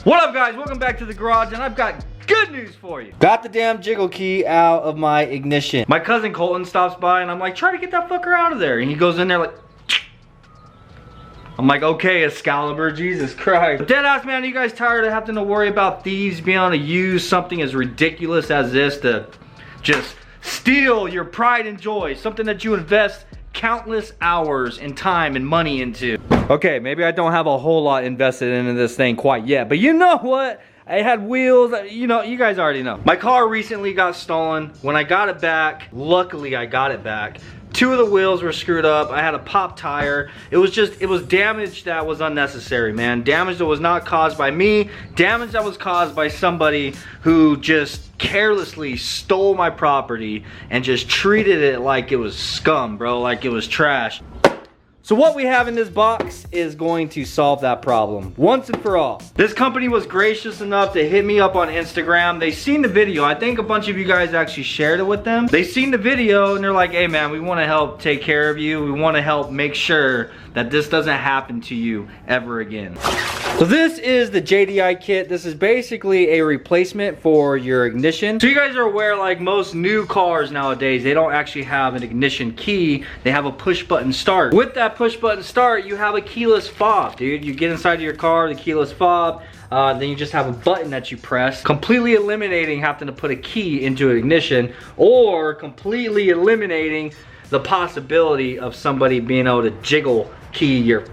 What up guys, welcome back to the garage, and I've got good news for you. Got the damn jiggle key out of my ignition. My cousin Colton stops by and I'm like, try to get that fucker out of there. And he goes in there like, I'm like, okay, Excalibur, Jesus Christ. But dead ass, man, are you guys tired of having to worry about thieves being able to use something as ridiculous as this to just steal your pride and joy, something that you invest countless hours and time and money into? Okay, maybe I don't have a whole lot invested into this thing quite yet, but you know what? It had wheels, you know, you guys already know. My car recently got stolen. When I got it back, luckily I got it back. 2 of the wheels were screwed up. I had a pop tire. It was damage that was unnecessary, man. Damage that was not caused by me. Damage that was caused by somebody who just carelessly stole my property and just treated it like it was scum, bro, like it was trash. So what we have in this box is going to solve that problem once and for all. This company was gracious enough to hit me up on Instagram. They seen the video. I think a bunch of you guys actually shared it with them. They seen the video and they're like, hey man, we want to help take care of you. We want to help make sure that this doesn't happen to you ever again. So this is the JDI kit. This is basically a replacement for your ignition. So you guys are aware, like most new cars nowadays, they don't actually have an ignition key. They have a push button start. With that push button start, you have a keyless fob, dude. You get inside of your car, the keyless fob, then you just have a button that you press, completely eliminating having to put a key into an ignition, or completely eliminating the possibility of somebody being able to jiggle key your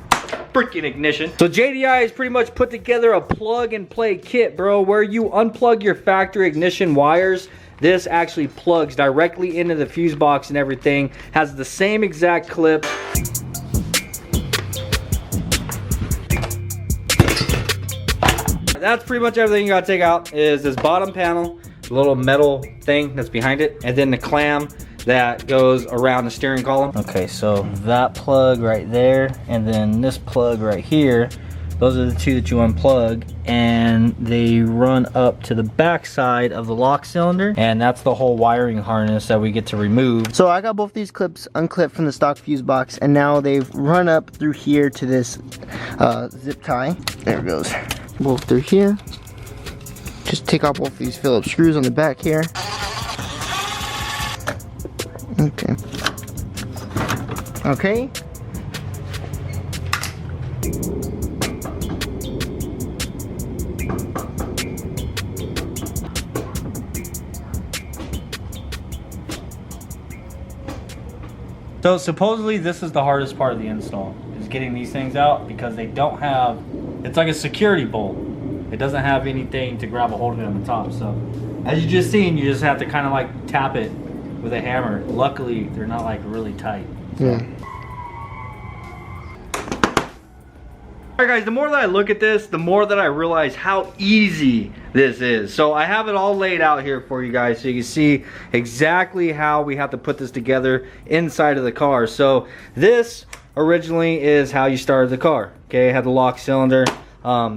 freaking ignition. So JDI has pretty much put together a plug and play kit, bro, where you unplug your factory ignition wires. This actually plugs directly into the fuse box and everything. Has the same exact clip. That's pretty much everything you gotta take out. Is this bottom panel, the little metal thing that's behind it, and then the clam that goes around the steering column. Okay, so that plug right there, and then this plug right here, those are the 2 that you unplug, and they run up to the back side of the lock cylinder, and that's the whole wiring harness that we get to remove. So I got both these clips unclipped from the stock fuse box, and now they've run up through here to this zip tie. There it goes. Both through here. Just take off both these Phillips screws on the back here. Okay. Okay. So supposedly this is the hardest part of the install, is getting these things out, because they don't have, it's like a security bolt. It doesn't have anything to grab a hold of it on the top. So as you just seen, you just have to kind of like tap it with a hammer. Luckily, they're not like really tight. Yeah. Alright guys, the more that I look at this, the more that I realize how easy this is. So I have it all laid out here for you guys so you can see exactly how we have to put this together inside of the car. So this originally is how you started the car. Okay, it had the lock cylinder.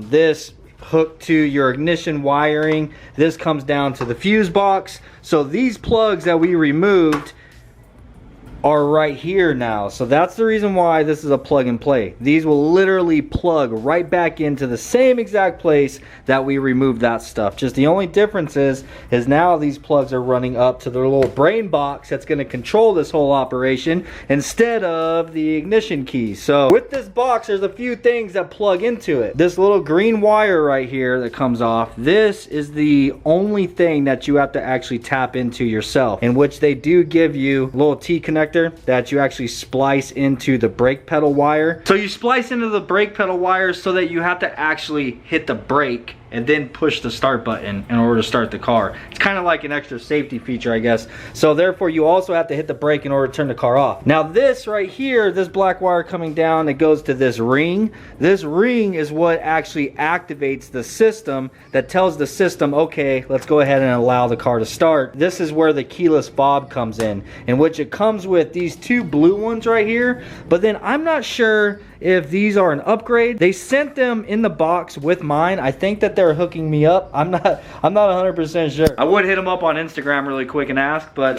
This hooked to your ignition wiring. This comes down to the fuse box. So these plugs that we removed are right here now. So that's the reason why this is a plug and play. These will literally plug right back into the same exact place that we removed that stuff. Just the only difference is now these plugs are running up to their little brain box that's going to control this whole operation instead of the ignition key. So with this box, there's a few things that plug into it. This little green wire right here that comes off, this is the only thing that you have to actually tap into yourself, in which they do give you a little T connector that you actually splice into the brake pedal wire. So you splice into the brake pedal wire so that you have to actually hit the brake and then push the start button in order to start the car. It's kind of like an extra safety feature, I guess. So therefore you also have to hit the brake in order to turn the car off. Now this right here, this black wire coming down, it goes to this ring. This ring is what actually activates the system, that tells the system, okay, let's go ahead and allow the car to start. This is where the keyless fob comes in which it comes with these 2 blue ones right here. But then I'm not sure if these are an upgrade. They sent them in the box with mine. I think that they're hooking me up. I'm not 100% sure. I would hit them up on Instagram really quick and ask, but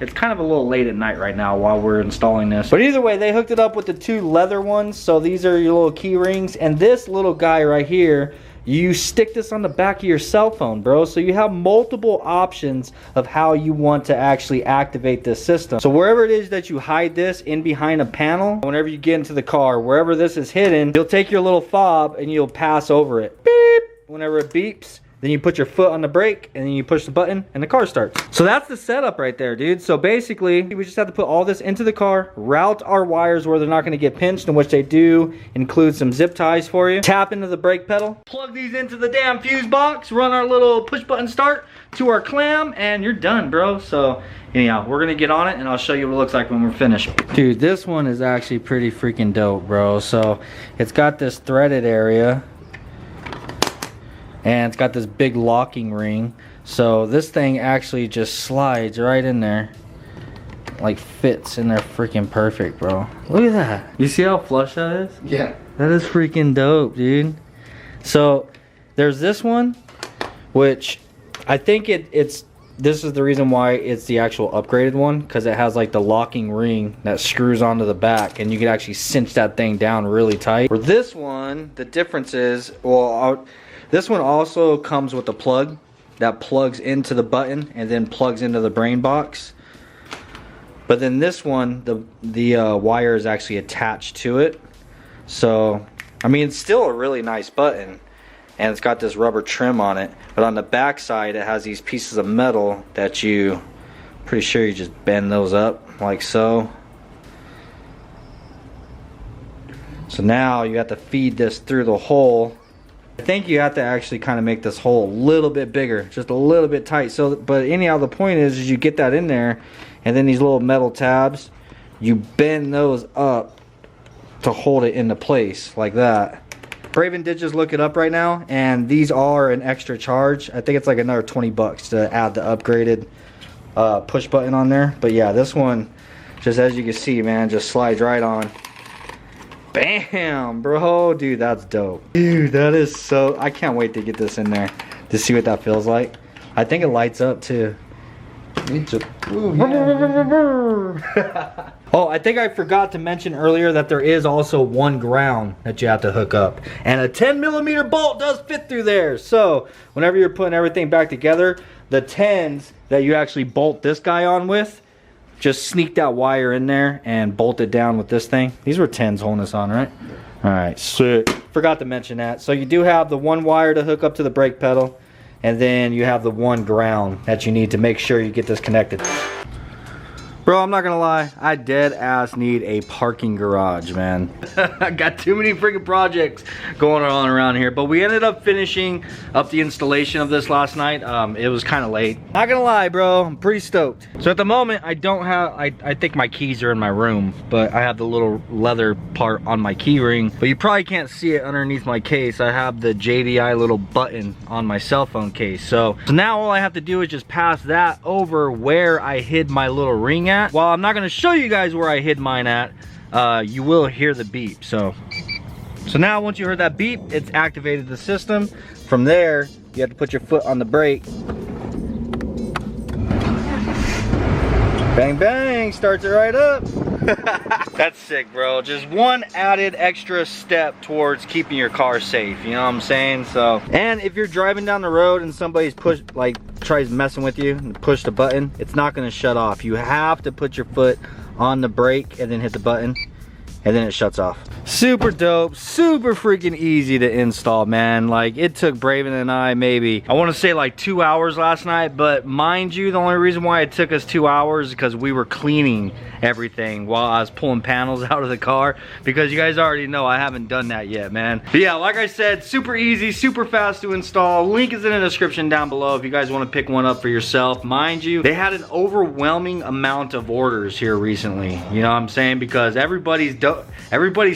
it's kind of a little late at night right now while we're installing this. But either way, they hooked it up with the 2 leather ones. So these are your little key rings, and this little guy right here you stick this on the back of your cell phone, bro. So you have multiple options of how you want to actually activate this system. So wherever it is that you hide this in behind a panel, whenever you get into the car, wherever this is hidden, you'll take your little fob and you'll pass over it. Beep! Whenever it beeps, then you put your foot on the brake and then you push the button and the car starts. So that's the setup right there, dude. So basically, we just have to put all this into the car, route our wires where they're not gonna get pinched, in which they do include some zip ties for you. Tap into the brake pedal, plug these into the damn fuse box, run our little push button start to our clam, and you're done, bro. So anyhow, we're gonna get on it and I'll show you what it looks like when we're finished. Dude, this one is actually pretty freaking dope, bro. So it's got this threaded area, and it's got this big locking ring. So this thing actually just slides right in there. Like fits in there freaking perfect, bro. Look at that. You see how flush that is? Yeah. That is freaking dope, dude. So there's this one, which I think this is the reason why it's the actual upgraded one, because it has like the locking ring that screws onto the back and you can actually cinch that thing down really tight. For this one, the difference is, this one also comes with a plug that plugs into the button and then plugs into the brain box. But then this one, the wire is actually attached to it. So, I mean, it's still a really nice button. And it's got this rubber trim on it. But on the back side, it has these pieces of metal that pretty sure you just bend those up like so. So now you have to feed this through the hole. I think you have to actually kind of make this hole a little bit bigger, just a little bit tight. So, but anyhow, the point is you get that in there, and then these little metal tabs, you bend those up to hold it into place like that. Braven did just look it up right now, and these are an extra charge. I think it's like another 20 bucks to add the upgraded push button on there. But yeah, this one, just as you can see, man, just slides right on. Bam, bro. Dude, that's dope. Dude, that is so... I can't wait to get this in there to see what that feels like. I think it lights up too. Ooh, yeah. Oh, I think I forgot to mention earlier that there is also one ground that you have to hook up. And a 10mm bolt does fit through there. So, whenever you're putting everything back together, the 10s that you actually bolt this guy on with, just sneak that wire in there and bolt it down with this thing. These were 10s holding this on, right? All right, sick. Forgot to mention that. So you do have the one wire to hook up to the brake pedal, and then you have the one ground that you need to make sure you get this connected. Bro, I'm not gonna lie, I dead ass need a parking garage, man. I got too many freaking projects going on around here, but we ended up finishing up the installation of this last night. It was kind of late. Not gonna lie, bro, I'm pretty stoked. So at the moment, I don't have, I think my keys are in my room, but I have the little leather part on my key ring, but you probably can't see it underneath my case. I have the JDI little button on my cell phone case. So now all I have to do is just pass that over where I hid my little ring at. While I'm not going to show you guys where I hid mine at, you will hear the beep. So now once you heard that beep, it's activated the system. From there, you have to put your foot on the brake. Bang bang, starts it right up. That's sick, bro. Just one added extra step towards keeping your car safe, you know what I'm saying? So, and if you're driving down the road and somebody's tries messing with you and push the button, it's not gonna shut off. You have to put your foot on the brake and then hit the button, and then it shuts off. Super dope, super freaking easy to install, man. Like, it took Braven and I maybe, I want to say like 2 hours last night, but mind you, the only reason why it took us 2 hours is because we were cleaning everything while I was pulling panels out of the car, because you guys already know I haven't done that yet, man. But yeah, like I said, super easy, super fast to install. Link is in the description down below if you guys want to pick one up for yourself. Mind you, they had an overwhelming amount of orders here recently, you know what I'm saying, because everybody's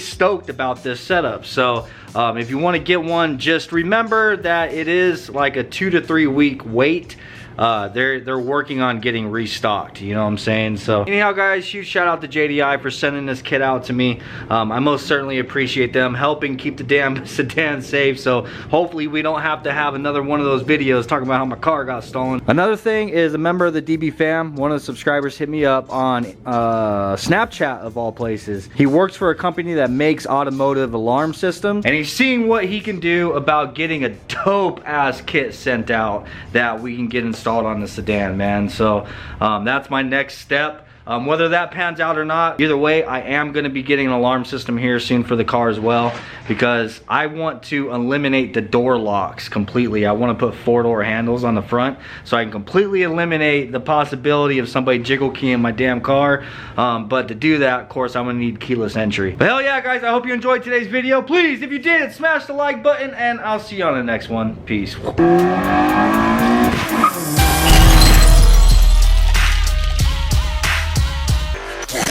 stoked about this setup. So if you want to get one, just remember that it is like a 2 to 3 week wait they're working on getting restocked, you know what I'm saying? So anyhow guys, huge shout out to JDI for sending this kit out to me. I most certainly appreciate them helping keep the damn sedan safe, so hopefully we don't have to have another one of those videos talking about how my car got stolen. Another thing is, a member of the DBFam, one of the subscribers, hit me up on Snapchat of all places. He works for a company that makes automotive alarm systems, and he's seeing what he can do about getting a dope ass kit sent out that we can get installed on the sedan, man. So that's my next step. Whether that pans out or not, either way, I am going to be getting an alarm system here soon for the car as well, because I want to eliminate the door locks completely. I want to put 4-door handles on the front so I can completely eliminate the possibility of somebody jiggle keying my damn car. But to do that, of course, I'm going to need keyless entry. But hell yeah, guys, I hope you enjoyed today's video. Please, if you did, smash the like button, and I'll see you on the next one. Peace.